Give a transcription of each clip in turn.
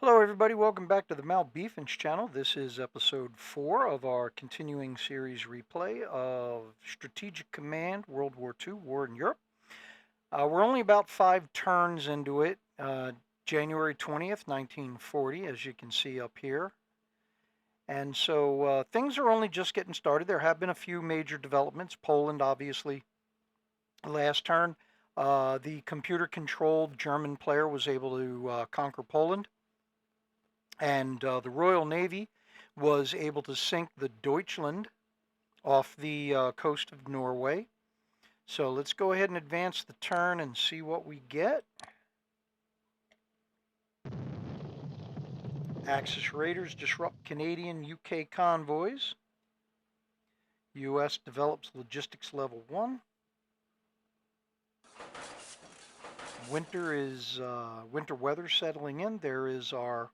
Hello everybody, welcome back to the Malbeefance channel. This is episode 4 of our continuing series replay of Strategic Command World War II, War in Europe. We're only about 5 turns into it, January 20th, 1940, as you can see up here. And so things are only just getting started. There have been a few major developments. Poland, obviously, last turn. The computer-controlled German player was able to conquer Poland. And the Royal Navy was able to sink the Deutschland off the coast of Norway. So let's go ahead and advance the turn and see what we get. Axis raiders disrupt Canadian UK convoys. US develops logistics level 1. Winter weather settling in. There is our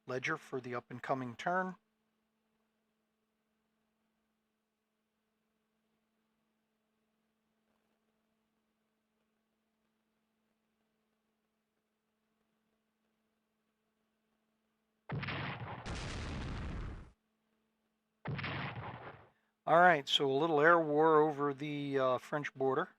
ledger for the up and coming turn. All right, so a little air war over the French border.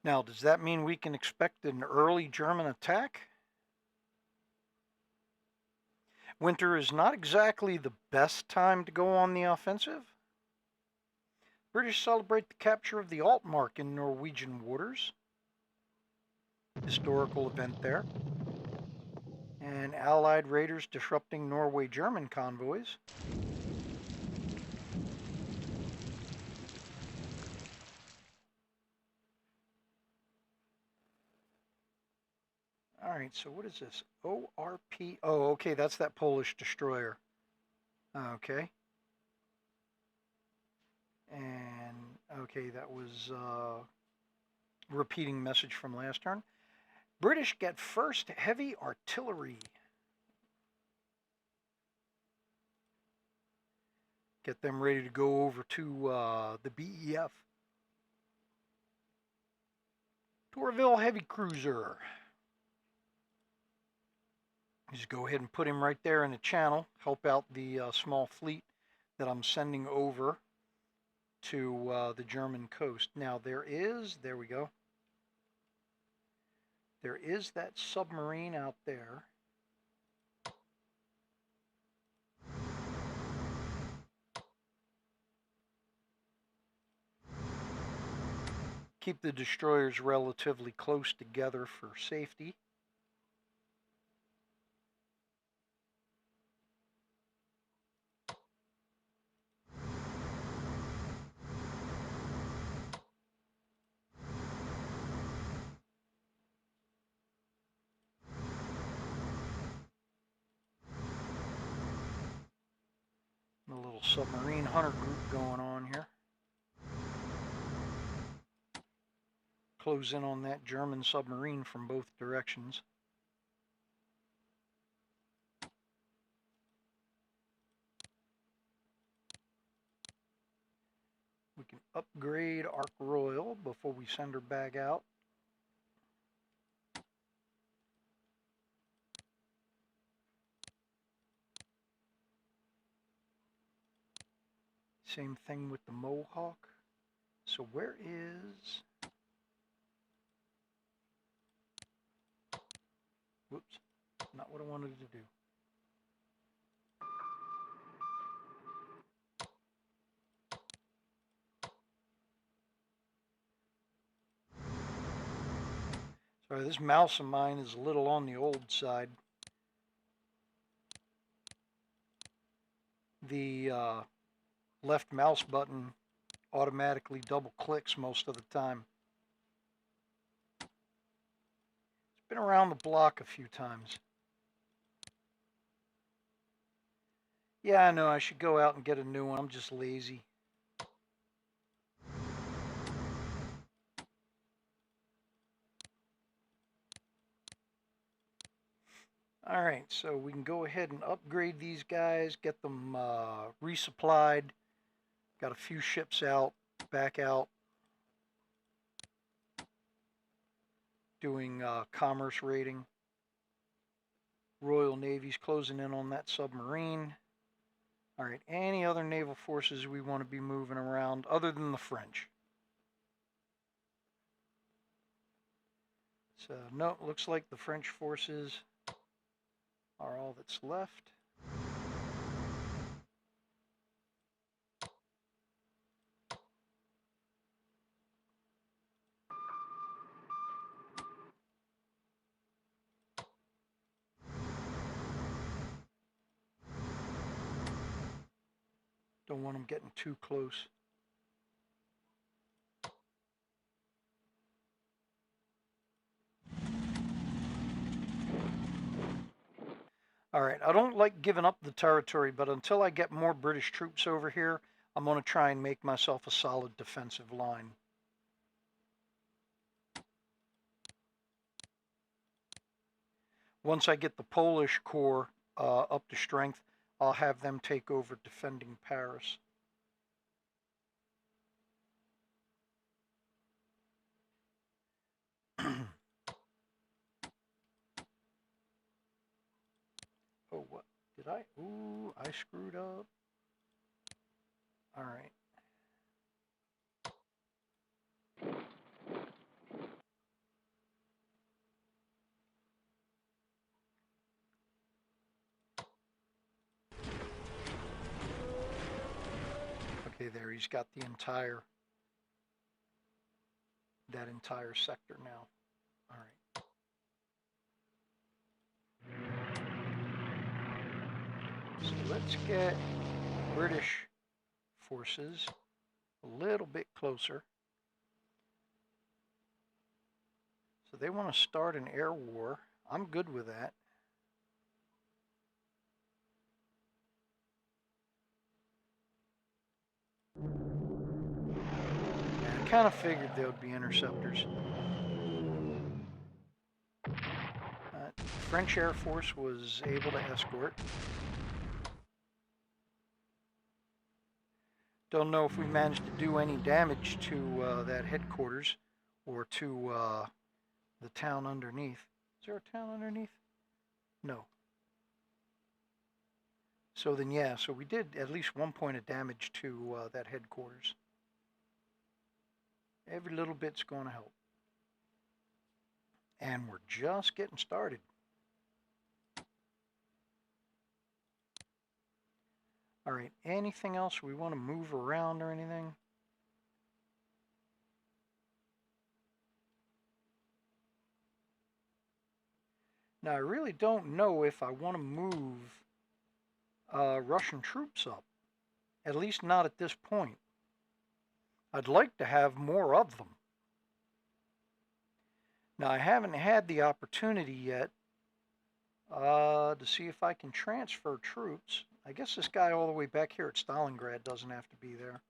Now, does that mean we can expect an early German attack? Winter is not exactly the best time to go on the offensive. British celebrate the capture of the Altmark in Norwegian waters. Historical event there. And Allied raiders disrupting Norway-German convoys. All right, so what is this? ORP. Oh, okay, that's that Polish destroyer. Okay. And, okay, that was repeating message from last turn. British get first heavy artillery. Get them ready to go over to the BEF. Tourville heavy cruiser. Just go ahead and put him right there in the channel. Help out the small fleet that I'm sending over to the German coast. Now there we go. There is that submarine out there. Keep the destroyers relatively close together for safety. A little submarine hunter group going on here. Close in on that German submarine from both directions. We can upgrade Ark Royal before we send her back out. Same thing with the Mohawk. So where is... Whoops, not what I wanted to do. Sorry, this mouse of mine is a little on the old side. The left mouse button automatically double clicks most of the time. It's been around the block a few times. Yeah, I know, I should go out and get a new one. I'm just lazy. All right, so we can go ahead and upgrade these guys, get them resupplied. Got a few ships out. back out doing commerce raiding. Royal Navy's closing in on that submarine. All right, any other naval forces we want to be moving around other than the French? So, no, it looks like the French forces are all that's left. Don't want them getting too close. All right, I don't like giving up the territory, but until I get more British troops over here, I'm going to try and make myself a solid defensive line. Once I get the Polish Corps up to strength, I'll have them take over defending Paris. Oh, what? Did I? Ooh, I screwed up. All right. Okay, there, he's got the entire, that entire sector now. All right. So let's get British forces a little bit closer. So they want to start an air war. I'm good with that. I kind of figured there would be interceptors. French Air Force was able to escort. Don't know if we managed to do any damage to that headquarters or to the town underneath. Is there a town underneath? No. So then, yeah, so we did at least 1 point of damage to that headquarters. Every little bit's going to help. And we're just getting started. All right, anything else we want to move around or anything? Now, I really don't know if I want to move Russian troops up, at least not at this point. I'd like to have more of them. Now, I haven't had the opportunity yet to see if I can transfer troops. I guess this guy all the way back here at Stalingrad doesn't have to be there.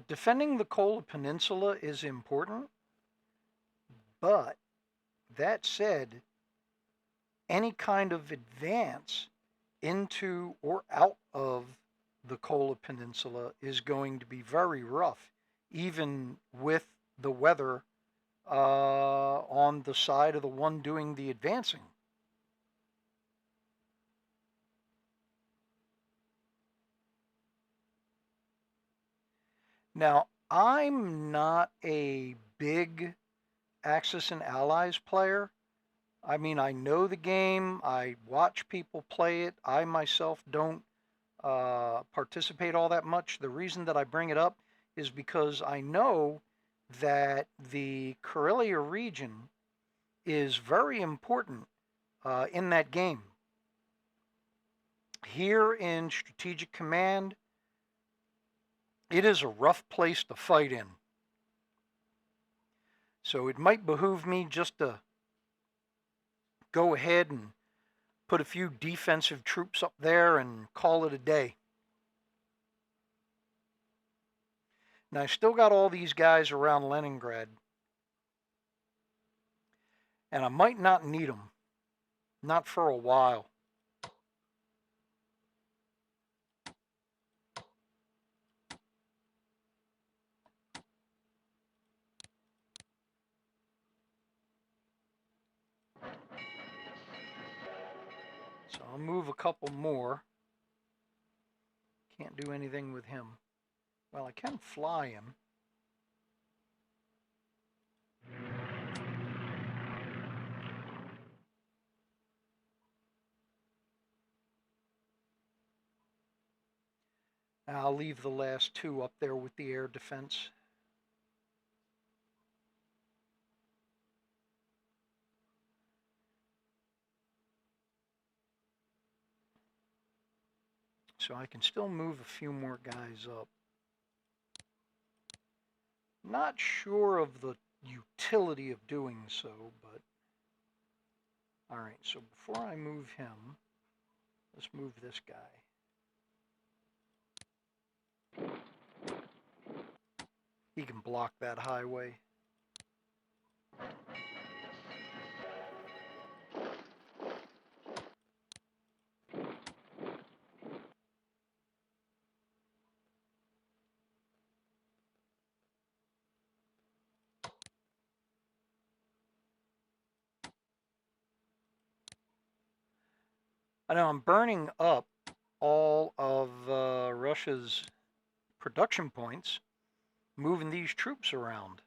Defending the Kola Peninsula is important, but that said, any kind of advance into or out of the Kola Peninsula is going to be very rough, even with the weather on the side of the one doing the advancing. Now, I'm not a big Axis and Allies player. I mean, I know the game. I watch people play it. I myself don't participate all that much. The reason that I bring it up is because I know that the Karelia region is very important in that game. Here in Strategic Command, it is a rough place to fight in. So it might behoove me just to go ahead and put a few defensive troops up there and call it a day. Now, I still got all these guys around Leningrad, and I might not need them. Not for a while. So I'll move a couple more. Can't do anything with him. Well, I can fly him. I'll leave the last two up there with the air defense. So I can still move a few more guys up. Not sure of the utility of doing so, but... Alright, so before I move him, let's move this guy. He can block that highway. I know I'm burning up all of Russia's production points, moving these troops around.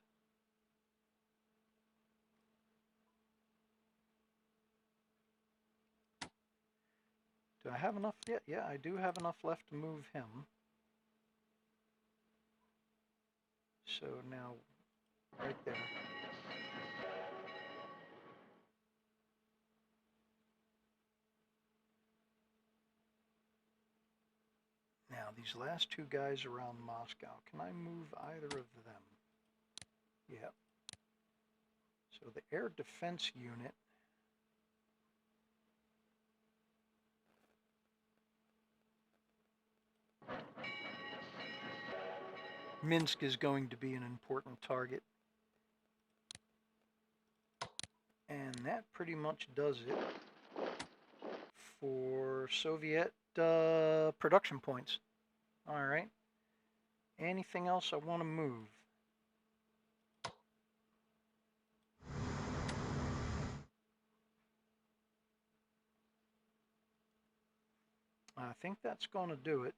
Do I have enough yet? Yeah, I do have enough left to move him. So now, right there. Now, these last two guys around Moscow, can I move either of them? Yep. So the air defense unit. Minsk is going to be an important target. And that pretty much does it for Soviet production points. All right. Anything else I want to move? I think that's going to do it.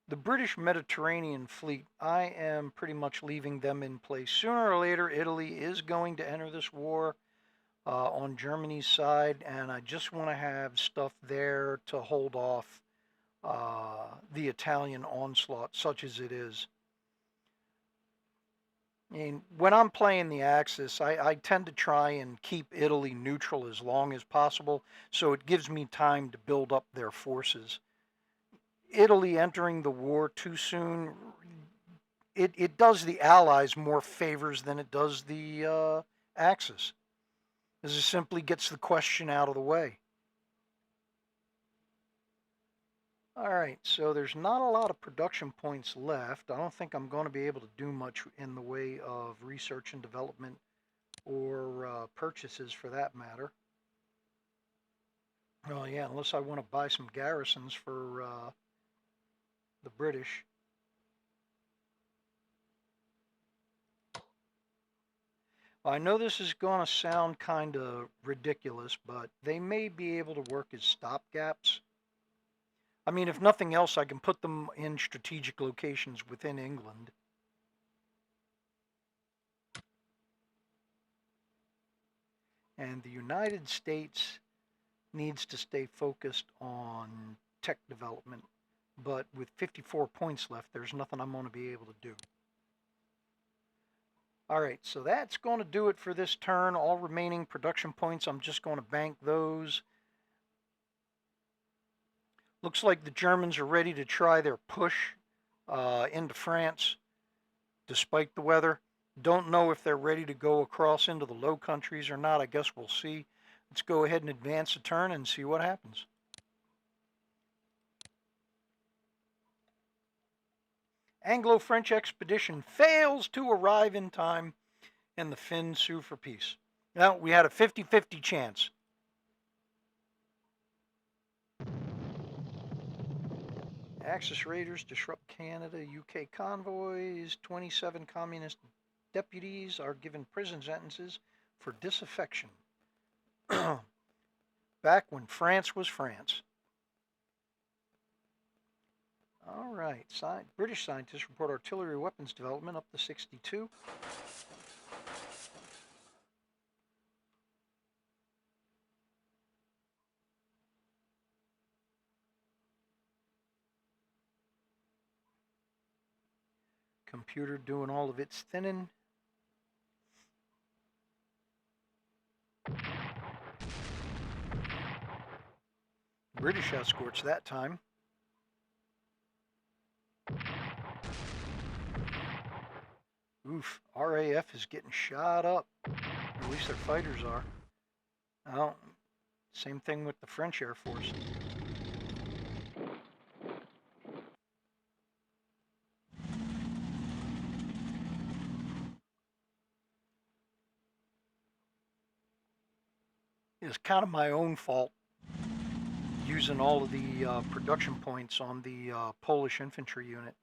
The British Mediterranean Fleet, I am pretty much leaving them in place. Sooner or later, Italy is going to enter this war on Germany's side, and I just want to have stuff there to hold off the Italian onslaught, such as it is. I mean, when I'm playing the Axis, I tend to try and keep Italy neutral as long as possible, so it gives me time to build up their forces. Italy entering the war too soon, it does the Allies more favors than it does the Axis. This simply gets the question out of the way. All right, so there's not a lot of production points left. I don't think I'm going to be able to do much in the way of research and development or purchases for that matter. Well, yeah, unless I want to buy some garrisons for the British. I know this is going to sound kind of ridiculous, but they may be able to work as stopgaps. I mean, if nothing else, I can put them in strategic locations within England. And the United States needs to stay focused on tech development. But with 54 points left, there's nothing I'm going to be able to do. All right, so that's going to do it for this turn. All remaining production points, I'm just going to bank those. Looks like the Germans are ready to try their push into France despite the weather. Don't know if they're ready to go across into the Low Countries or not. I guess we'll see. Let's go ahead and advance a turn and see what happens. Anglo-French expedition fails to arrive in time, and the Finns sue for peace. Now, we had a 50-50 chance. Axis raiders disrupt Canada, UK convoys. 27 communist deputies are given prison sentences for disaffection. Back when France was France. All right, British scientists report artillery weapons development up to 62. Computer doing all of its thinning. British escorts that time. Oof, RAF is getting shot up. At least their fighters are. Oh, same thing with the French Air Force. It's kind of my own fault using all of the production points on the Polish infantry unit.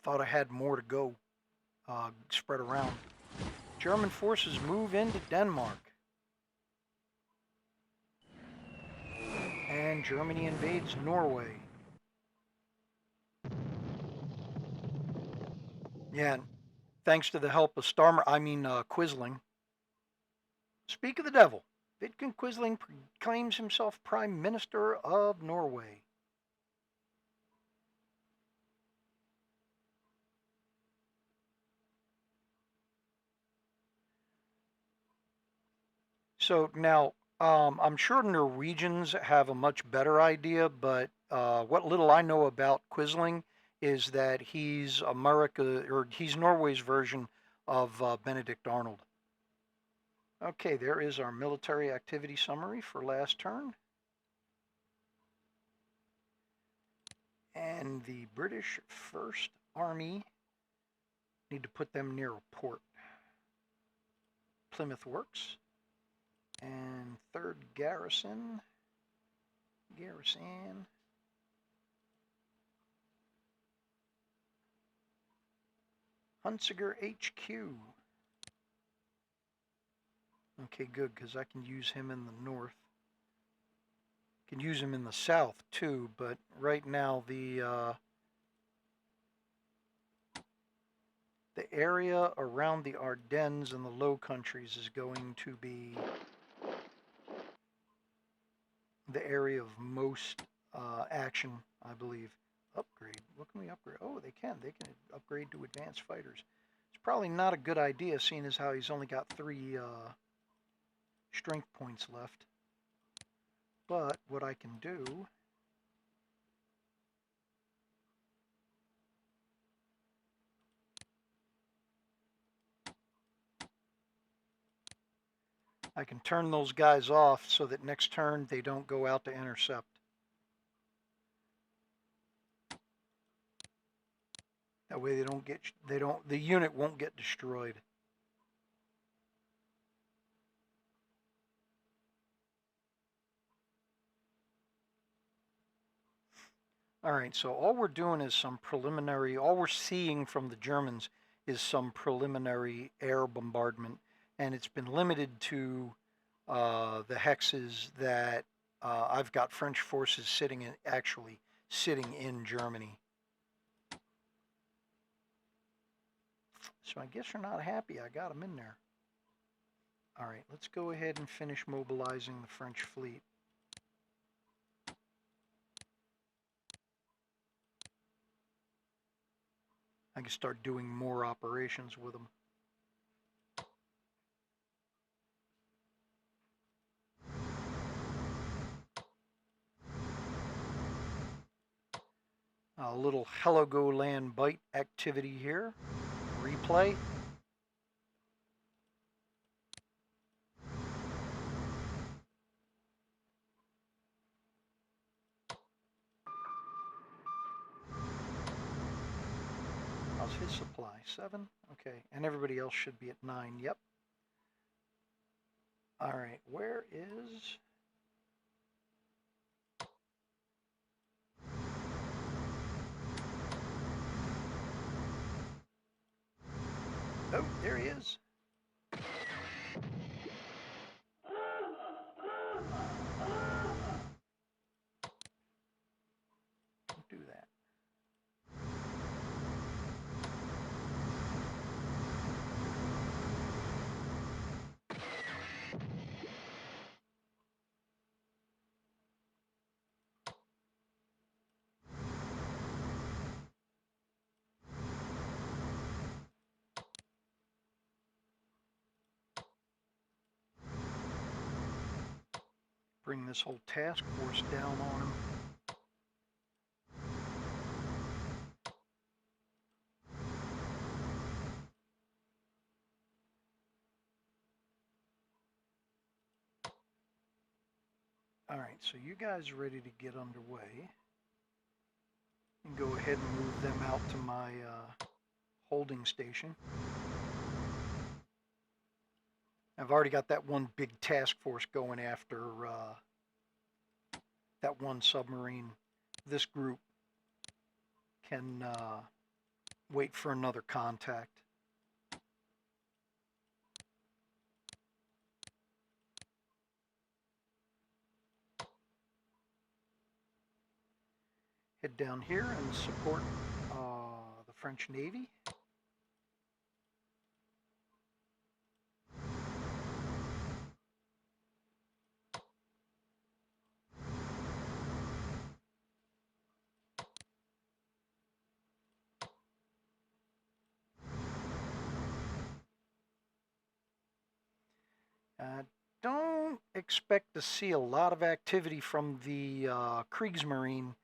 Thought I had more to go spread around. German forces move into Denmark. And Germany invades Norway. Yeah, thanks to the help of Quisling. Speak of the devil. Vidkun Quisling proclaims himself Prime Minister of Norway. So now, I'm sure Norwegians have a much better idea, but what little I know about Quisling is that he's he's Norway's version of Benedict Arnold. Okay, there is our military activity summary for last turn. And the British First Army, need to put them near a port. Plymouth Works. And 3rd Garrison. Hunsiger HQ. Okay, good, because I can use him in the north. Can use him in the south too, but right now the area around the Ardennes and the Low Countries is going to be the area of most action, I believe. Upgrade. What can we upgrade? Oh, they can. They can upgrade to advanced fighters. It's probably not a good idea, seeing as how he's only got 3 strength points left. But what I can do, I can turn those guys off so that next turn they don't go out to intercept. That way the unit won't get destroyed. All right, so all we're doing is all we're seeing from the Germans is some preliminary air bombardment, and it's been limited to the hexes that I've got French forces actually sitting in Germany. So I guess you're not happy I got them in there. All right, let's go ahead and finish mobilizing the French fleet. I can start doing more operations with them. A little Heligoland bite activity here. Replay. How's his supply? 7? Okay, and everybody else should be at 9. Yep. All right, where is... Oh, there he is. Don't do that. Bring this whole task force down on him. All right, so you guys are ready to get underway. And go ahead and move them out to my holding station. I've already got that one big task force going after that one submarine. This group can wait for another contact. Head down here and support the French Navy. Don't expect to see a lot of activity from the Kriegsmarine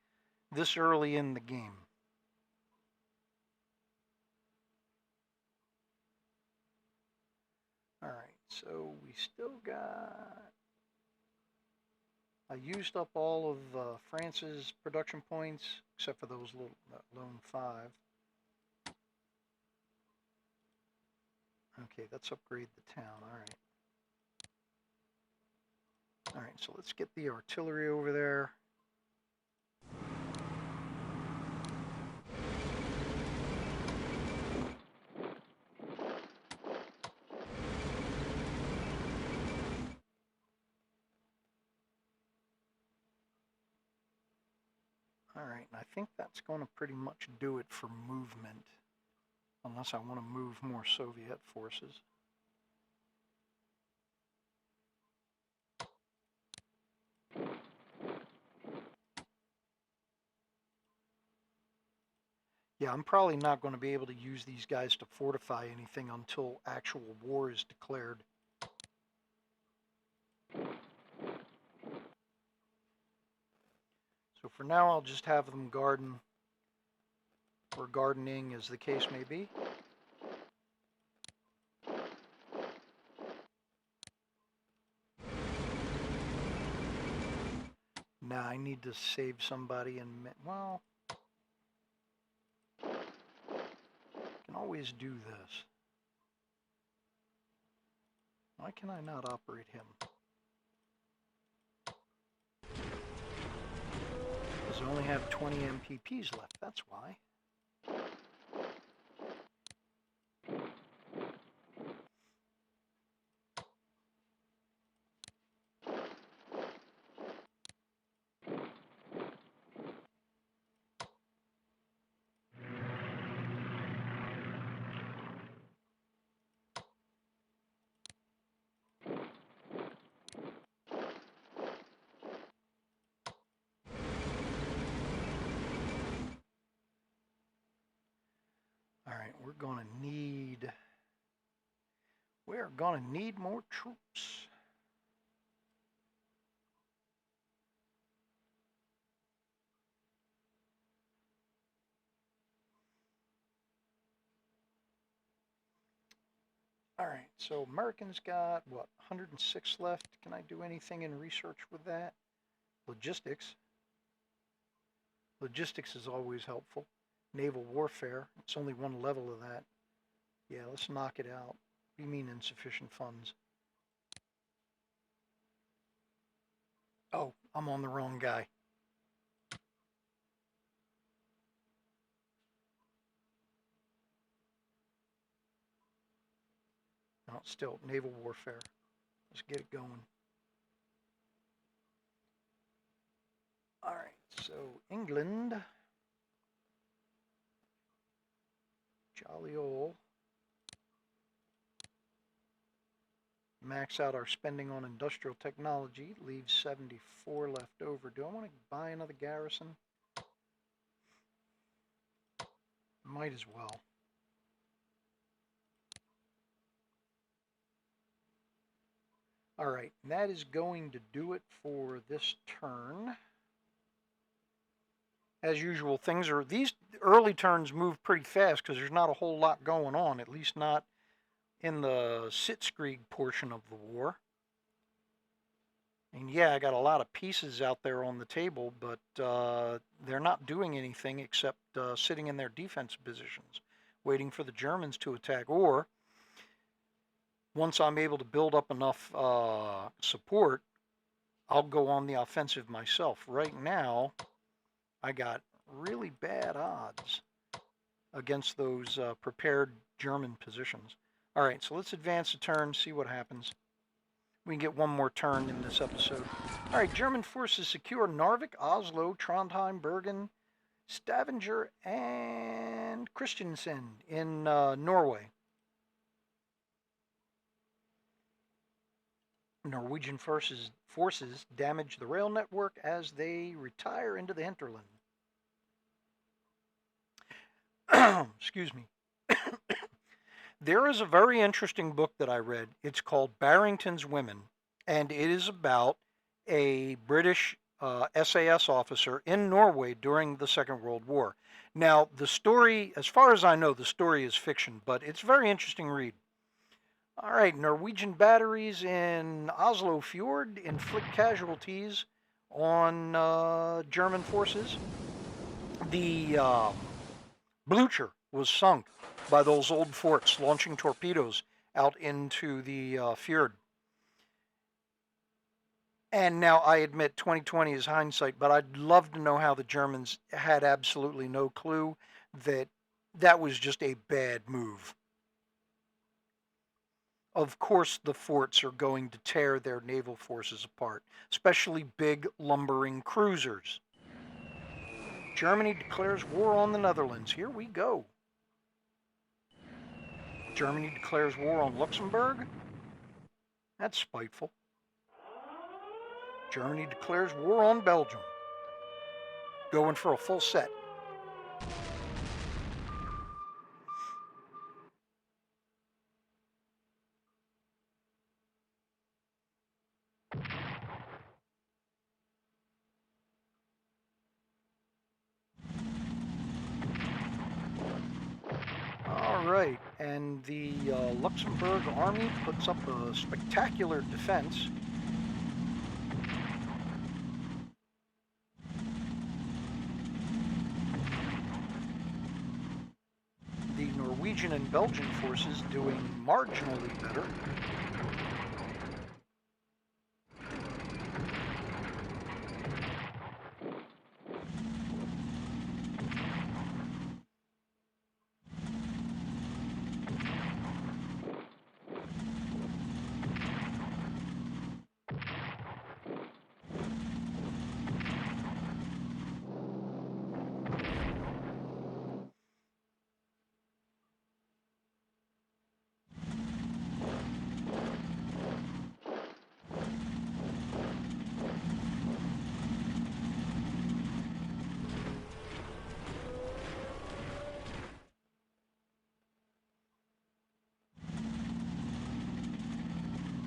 this early in the game. All right, so we still got... I used up all of France's production points, except for those little lone 5. Okay, let's upgrade the town. All right. All right, so let's get the artillery over there. All right, and I think that's going to pretty much do it for movement, unless I want to move more Soviet forces. Yeah, I'm probably not going to be able to use these guys to fortify anything until actual war is declared. So for now, I'll just have them garden, or gardening as the case may be. Now I need to save somebody and, well, I can always do this. Why can I not operate him? Because I only have 20 MPPs left, that's why. Alright, we're going to need more troops. All right, so Americans got, what, 106 left? Can I do anything in research with that? Logistics. Logistics is always helpful. Naval warfare, it's only one level of that. Yeah, let's knock it out. You mean insufficient funds? Oh, I'm on the wrong guy. No, still, naval warfare. Let's get it going. All right, so England, jolly ol'. Max out our spending on industrial technology, leaves 74 left over. Do I want to buy another garrison? Might as well. All right, that is going to do it for this turn. As usual, these early turns move pretty fast because there's not a whole lot going on, at least not in the Sitskreig portion of the war. And yeah, I got a lot of pieces out there on the table, but they're not doing anything except sitting in their defense positions, waiting for the Germans to attack. Or once I'm able to build up enough support, I'll go on the offensive myself. Right now, I got really bad odds against those prepared German positions. All right, so let's advance a turn, see what happens. We can get one more turn in this episode. All right, German forces secure Narvik, Oslo, Trondheim, Bergen, Stavanger, and Kristiansand in Norway. Norwegian forces damage the rail network as they retire into the hinterland. Excuse me. There is a very interesting book that I read. It's called Barrington's Women, and it is about a British SAS officer in Norway during the Second World War. Now, the story, as far as I know, the story is fiction, but it's a very interesting read. All right, Norwegian batteries in Oslo Fjord inflict casualties on German forces. The Blucher was sunk by those old forts launching torpedoes out into the fjord. And now I admit 2020 is hindsight, but I'd love to know how the Germans had absolutely no clue that that was just a bad move. Of course, the forts are going to tear their naval forces apart, especially big lumbering cruisers. Germany declares war on the Netherlands. Here we go. Germany declares war on Luxembourg. That's spiteful. Germany declares war on Belgium. Going for a full set. All right, and the Luxembourg army puts up a spectacular defense. The Norwegian and Belgian forces doing marginally better.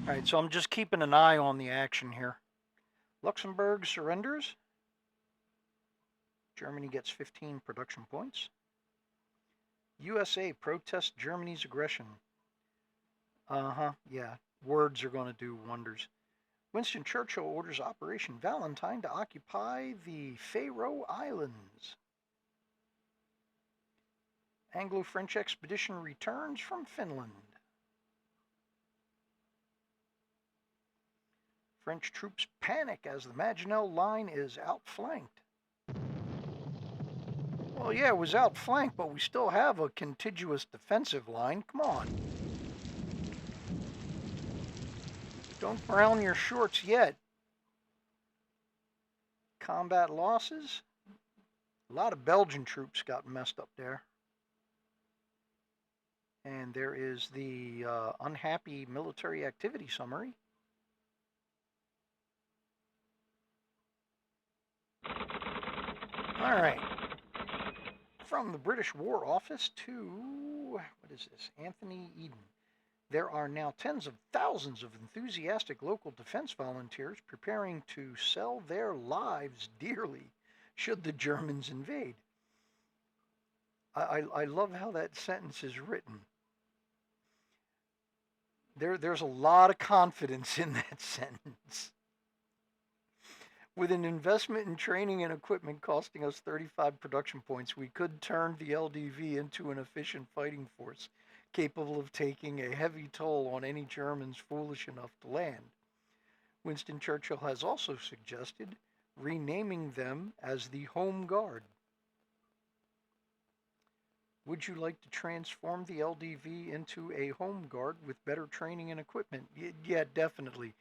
All right, so I'm just keeping an eye on the action here. Luxembourg surrenders. Germany gets 15 production points. USA protests Germany's aggression. Yeah. Words are going to do wonders. Winston Churchill orders Operation Valentine to occupy the Faroe Islands. Anglo-French expedition returns from Finland. French troops panic as the Maginot Line is outflanked. Well, yeah, it was outflanked, but we still have a contiguous defensive line. Come on. Don't brown your shorts yet. Combat losses? A lot of Belgian troops got messed up there. And there is the unhappy military activity summary. All right. From the British War Office to, what is this, Anthony Eden. There are now tens of thousands of enthusiastic local defense volunteers preparing to sell their lives dearly should the Germans invade. I love how that sentence is written. There's a lot of confidence in that sentence. With an investment in training and equipment costing us 35 production points, we could turn the LDV into an efficient fighting force, capable of taking a heavy toll on any Germans foolish enough to land. Winston Churchill has also suggested renaming them as the Home Guard. Would you like to transform the LDV into a home guard with better training and equipment? Yeah, definitely.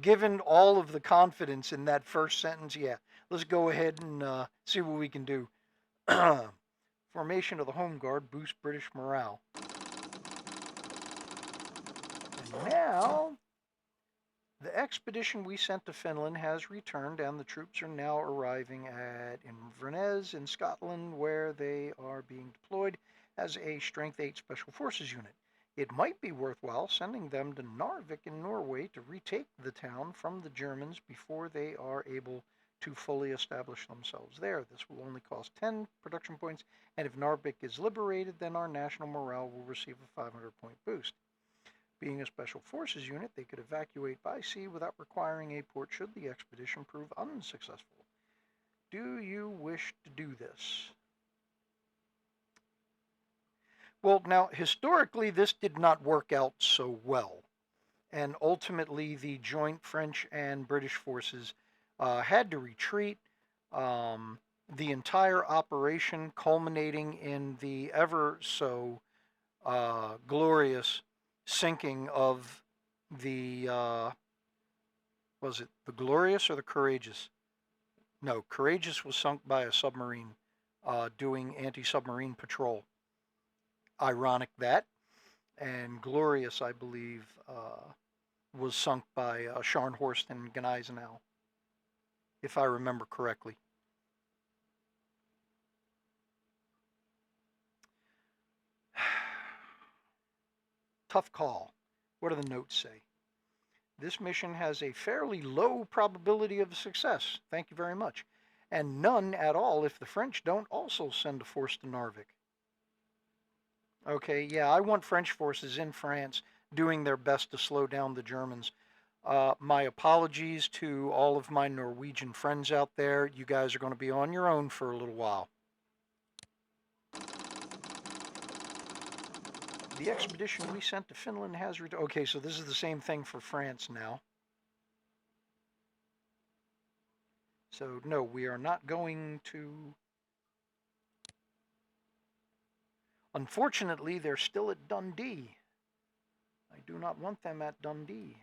Given all of the confidence in that first sentence, yeah. Let's go ahead and see what we can do. Formation of the home guard boosts British morale. And now, the expedition we sent to Finland has returned, and the troops are now arriving at Inverness in Scotland, where they are being deployed as a Strength 8 Special Forces unit. It might be worthwhile sending them to Narvik in Norway to retake the town from the Germans before they are able to fully establish themselves there. This will only cost 10 production points, and if Narvik is liberated, then our national morale will receive a 500-point boost. Being a Special Forces unit, they could evacuate by sea without requiring a port should the expedition prove unsuccessful. Do you wish to do this? Well, now, historically, this did not work out so well. And ultimately, the joint French and British forces had to retreat. The entire operation culminating in the ever so glorious sinking of the, was it the Glorious or the Courageous? No, Courageous was sunk by a submarine doing anti-submarine patrol. Ironic that. And Glorious, I believe, was sunk by Scharnhorst and Gneisenau, if I remember correctly. Tough call. What do the notes say? This mission has a fairly low probability of success. Thank you very much. And none at all if the French don't also send a force to Narvik. Okay, yeah, I want French forces in France doing their best to slow down the Germans. My apologies to all of my Norwegian friends out there. You guys are going to be on your own for a little while. The expedition we sent to Finland has returned. Okay, so this is the same thing for France now. So, no, we are not going to... Unfortunately, they're still at Dundee. I do not want them at Dundee.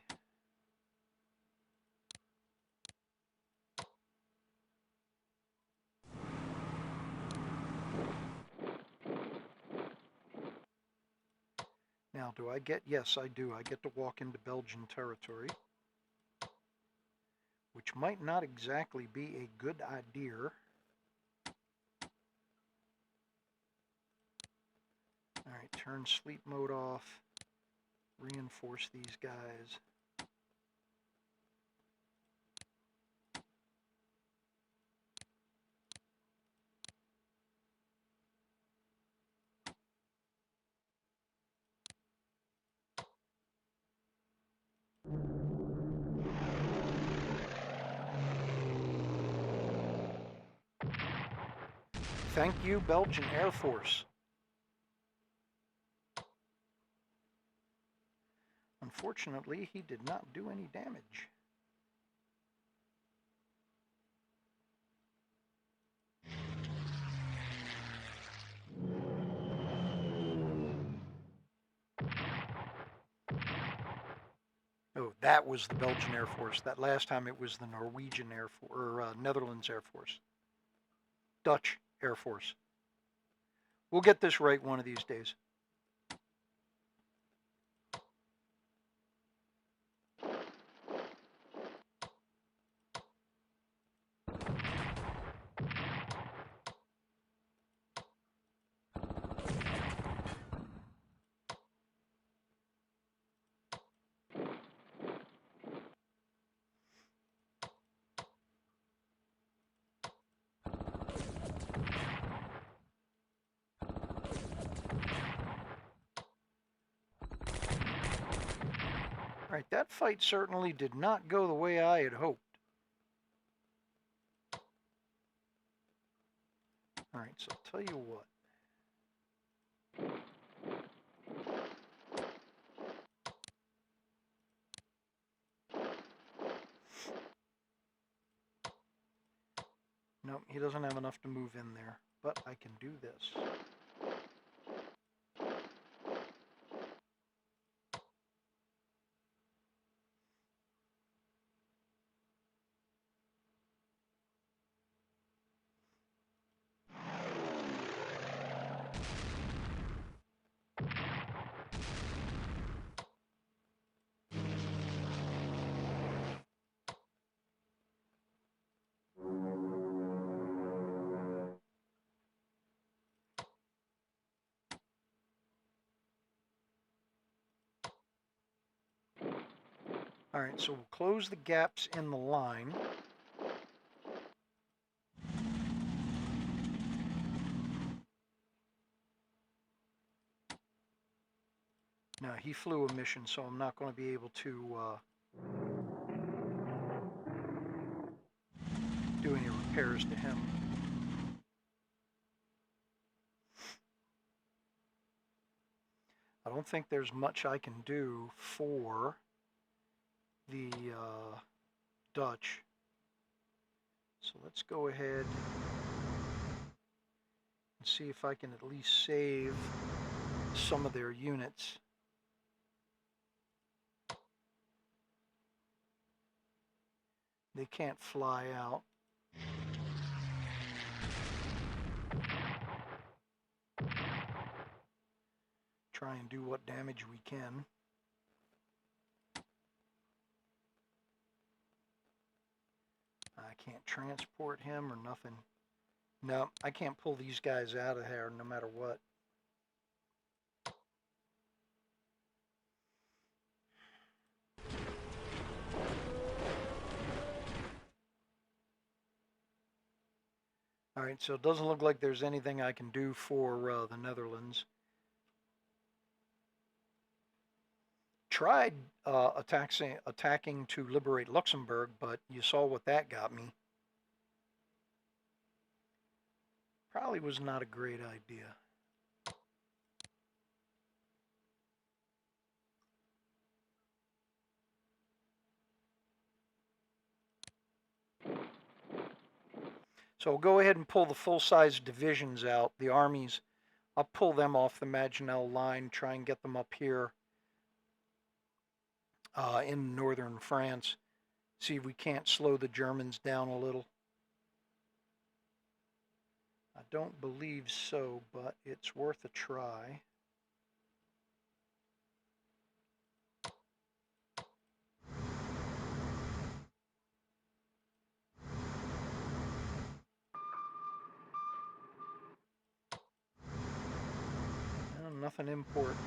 Now, do I get... Yes, I do. I get to walk into Belgian territory, which might not exactly be a good idea. All right, turn sleep mode off. Reinforce these guys. Thank you, Belgian Air Force. Unfortunately, he did not do any damage. Oh, that was the Belgian Air Force. That last time it was the Norwegian Air Force, or Netherlands Air Force. Dutch Air Force. We'll get this right one of these days. All right, that fight certainly did not go the way I had hoped. All right, so I'll tell you what. Nope, he doesn't have enough to move in there, but I can do this. All right, so we'll close the gaps in the line. Now, he flew a mission, so I'm not going to be able to do any repairs to him. I don't think there's much I can do for the Dutch. So let's go ahead and see if I can at least save some of their units. They can't fly out. Try and do what damage we can. I can't transport him or nothing. No, I can't pull these guys out of there no matter what. All right, so it doesn't look like there's anything I can do for the Netherlands. Tried attacking to liberate Luxembourg, but you saw what that got me. Probably was not a great idea. So we'll go ahead and pull the full-size divisions out, the armies. I'll pull them off the Maginot Line, try and get them up here in northern France. See if we can't slow the Germans down a little. I don't believe so, but it's worth a try. Nothing important.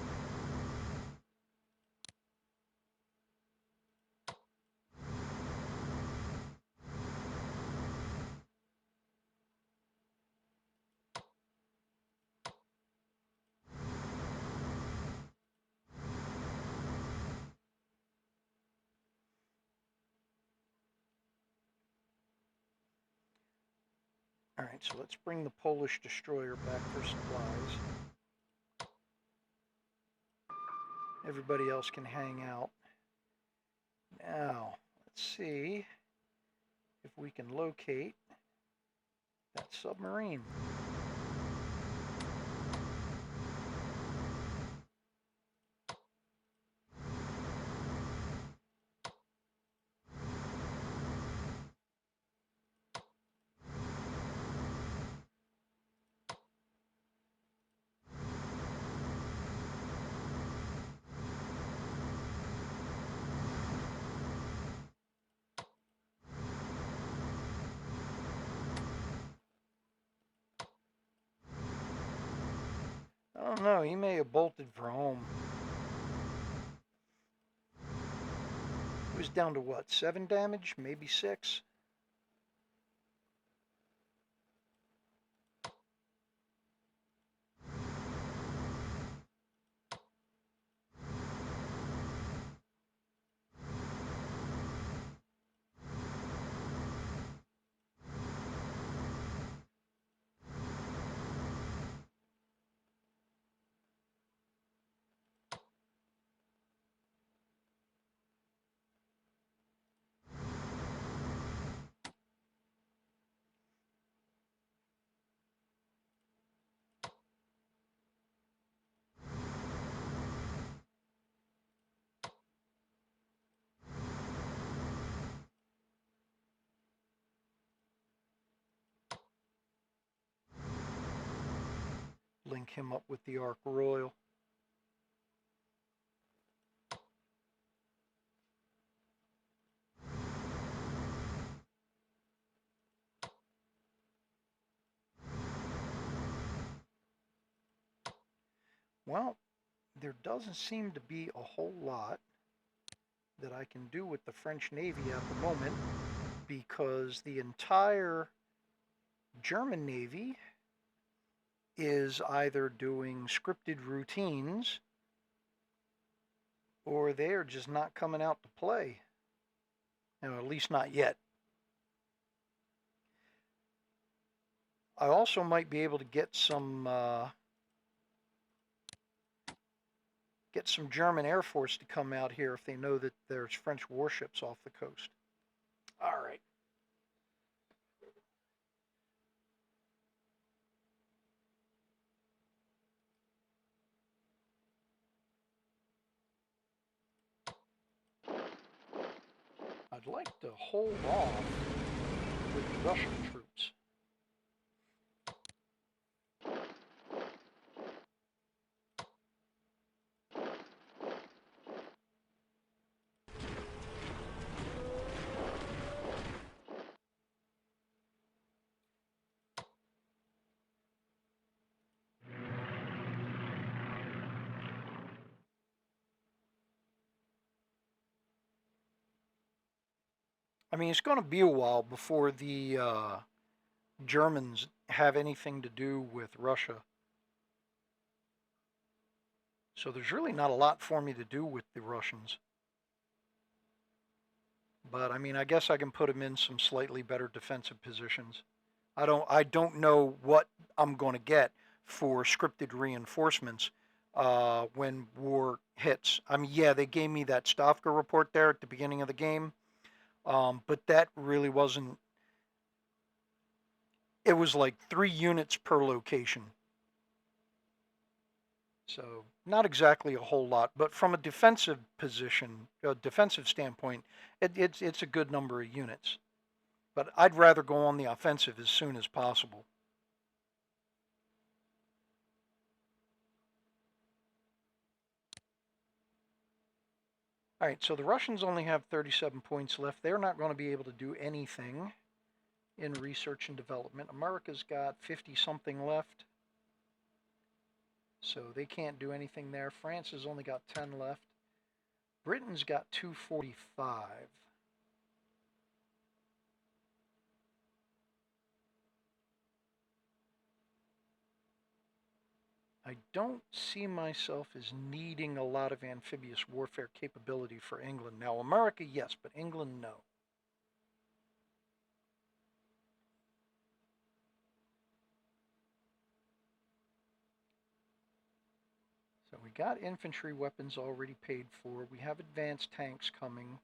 Alright, so let's bring the Polish destroyer back for supplies. Everybody else can hang out. Now, let's see if we can locate that submarine. I don't know, he may have bolted for home. He was down to what, 7 damage? Maybe 6? Link him up with the Ark Royal. Well, there doesn't seem to be a whole lot that I can do with the French Navy at the moment, because the entire German Navy is either doing scripted routines or they're just not coming out to play. At least not yet. I also might be able to get some German Air Force to come out here if they know that there's French warships off the coast. All right. I'd like to hold off with the Russian troops. I mean, it's going to be a while before the Germans have anything to do with Russia. So there's really not a lot for me to do with the Russians. But I mean, I guess I can put them in some slightly better defensive positions. I don't know what I'm going to get for scripted reinforcements when war hits. I mean, yeah, they gave me that Stavka report there at the beginning of the game, but that really wasn't. It was like 3 units per location. So not exactly a whole lot, but from a defensive position, a defensive standpoint, it's a good number of units. But I'd rather go on the offensive as soon as possible. All right, so the Russians only have 37 points left. They're not going to be able to do anything in research and development. America's got 50-something left, so they can't do anything there. France has only got 10 left. Britain's got 245. I don't see myself as needing a lot of amphibious warfare capability for England. Now, America, yes, but England, no. got infantry weapons already paid for. We have advanced tanks coming.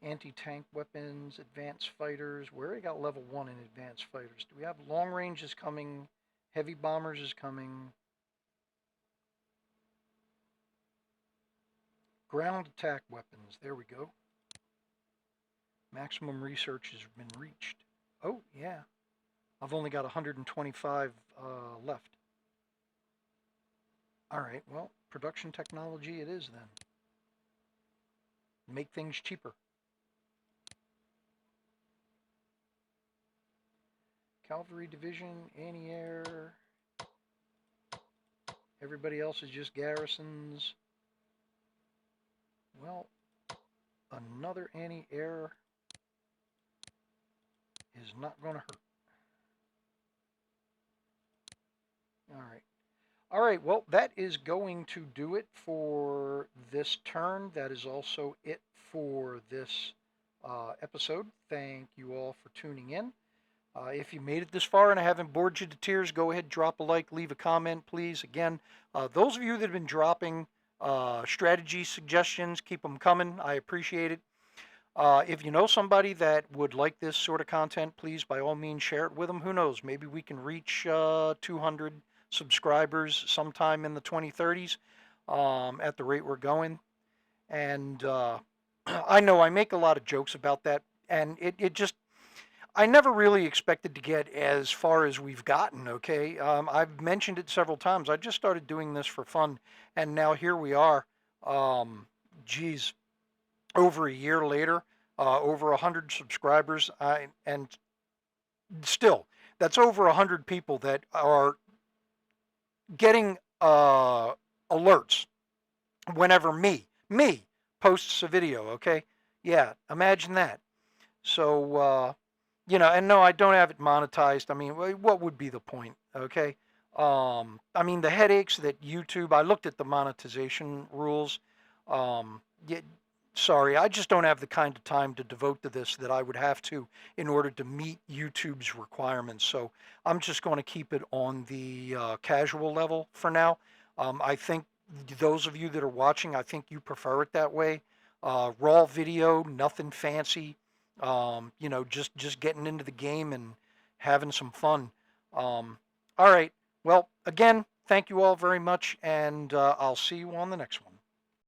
Anti-tank weapons, advanced fighters. We already got level 1 in advanced fighters. Do we have long range is coming? Heavy bombers is coming. Ground attack weapons. There we go. Maximum research has been reached. Oh, yeah. I've only got 125 left. All right, well, production technology it is then. Make things cheaper. Cavalry division, anti-air. Everybody else is just garrisons. Well, another anti-air is not going to hurt. All right. All right, well, that is going to do it for this turn. That is also it for this episode. Thank you all for tuning in. If you made it this far and I haven't bored you to tears, go ahead, drop a like, leave a comment, please. Again, those of you that have been dropping strategy suggestions, keep them coming. I appreciate it. If you know somebody that would like this sort of content, please, by all means, share it with them. Who knows? Maybe we can reach 200 subscribers sometime in the 2030s at the rate we're going. And I know I make a lot of jokes about that, and it just, I never really expected to get as far as we've gotten, okay? I've mentioned it several times. I just started doing this for fun, and now here we are. Geez, over a year later, over 100 subscribers, and still, that's over 100 people that are getting alerts whenever me posts a video, okay? Yeah, imagine that. So, you know, and no, I don't have it monetized. I mean, what would be the point, okay? I mean, the headaches that YouTube, I looked at the monetization rules. Sorry, I just don't have the kind of time to devote to this that I would have to in order to meet YouTube's requirements. So I'm just going to keep it on the casual level for now. I think those of you that are watching, I think you prefer it that way. Raw video, nothing fancy. You know, just getting into the game and having some fun. All right. Well, again, thank you all very much, and I'll see you on the next one.